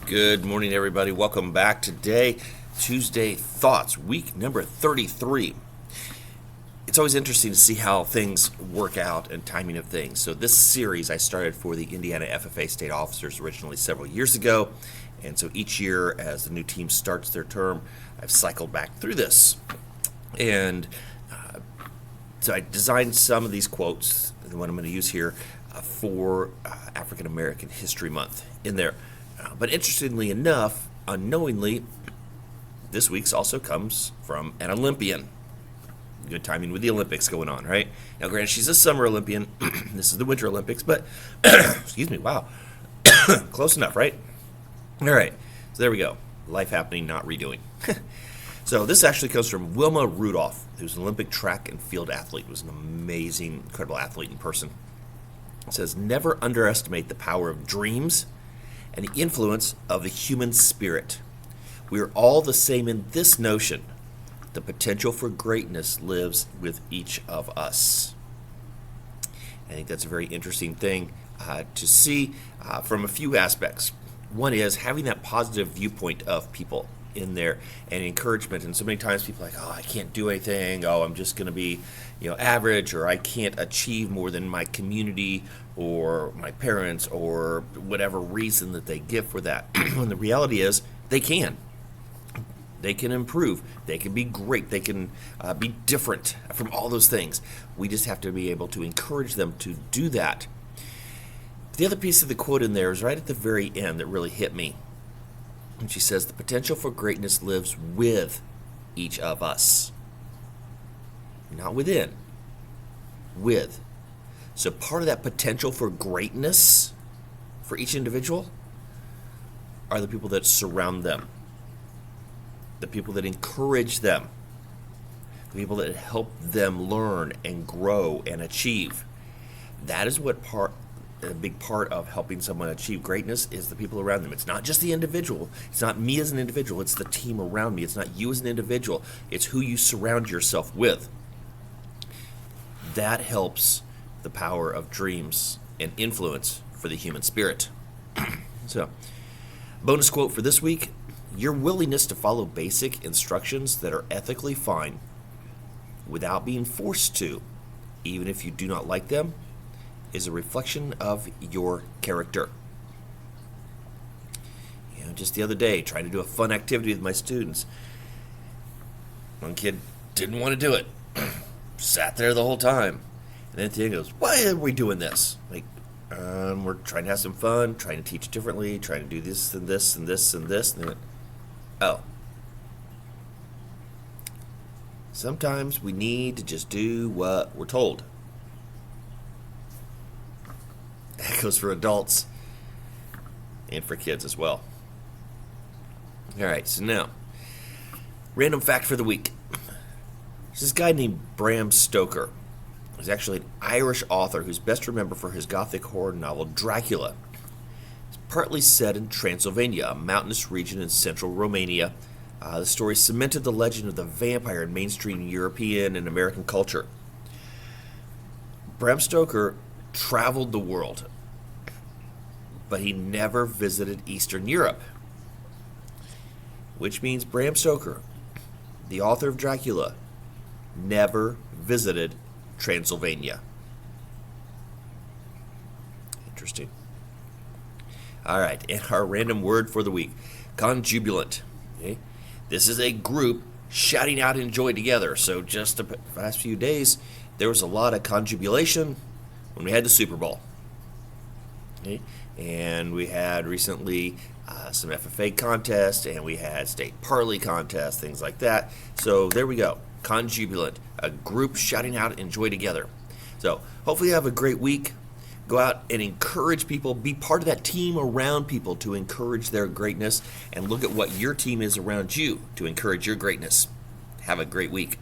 Good morning, everybody. Welcome back. Today, Tuesday Thoughts, week number 33. It's always interesting to see how things work out and timing of things. So this series I started for the Indiana FFA state officers originally several years ago. And so each year as the new team starts their term, I've cycled back through this. And so I designed some of these quotes, the one I'm going to use here, for African American History Month in there. But interestingly enough, unknowingly, this week's also comes from an Olympian. Good timing with the Olympics going on, right? Now, granted, she's a summer Olympian. This is the Winter Olympics, but, excuse me, wow. Close enough, right? All right, so there we go. Life happening, not redoing. So this actually comes from Wilma Rudolph, who's an Olympic track and field athlete, was an amazing, incredible athlete in person. It says, never underestimate the power of dreams and the influence of the human spirit. We are all the same in this notion. The potential for greatness lives with each of us. I think that's a very interesting thing to see from a few aspects. One is having that positive viewpoint of people in there and encouragement. And so many times people are like, oh, I can't do anything. Oh, I'm just going to be, average, or I can't achieve more than my community or my parents or whatever reason that they give for that. And the reality is they can. They can improve. They can be great. They can be different from all those things. We just have to be able to encourage them to do that. The other piece of the quote in there is right at the very end that really hit me. And she says, the potential for greatness lives with each of us. Not within. With. So part of that potential for greatness for each individual are the people that surround them. The people that encourage them. The people that help them learn and grow and achieve. That is what a big part of helping someone achieve greatness is the people around them. It's not just the individual. It's not me as an individual. It's the team around me. It's not you as an individual. It's who you surround yourself with. That helps the power of dreams and influence for the human spirit. So, bonus quote for this week, your willingness to follow basic instructions that are ethically fine without being forced to, even if you do not like them, is a reflection of your character. Just the other day, trying to do a fun activity with my students. One kid didn't want to do it. Sat there the whole time. And then at the end goes, why are we doing this? We're trying to have some fun, trying to teach differently, trying to do this and this and this and this. And then, oh. Sometimes we need to just do what we're told. That goes for adults and for kids as well. All right, so now, random fact for the week. There's this guy named Bram Stoker. He's actually an Irish author who's best remembered for his gothic horror novel Dracula. It's partly set in Transylvania, a mountainous region in central Romania. The story cemented the legend of the vampire in mainstream European and American culture. Bram Stoker traveled the world, but he never visited Eastern Europe, which means Bram Stoker, the author of Dracula, never visited Transylvania. Interesting. All right, and our random word for the week, conjubilant. Okay? This is a group shouting out in joy together. So just the past few days, there was a lot of conjubulation when we had the Super Bowl. Okay? And we had recently some FFA contests, and we had state parley contests, things like that. So there we go. Conjubilant, a group shouting out and joy together. So hopefully you have a great week. Go out and encourage people. Be part of that team around people to encourage their greatness, and look at what your team is around you to encourage your greatness. Have a great week.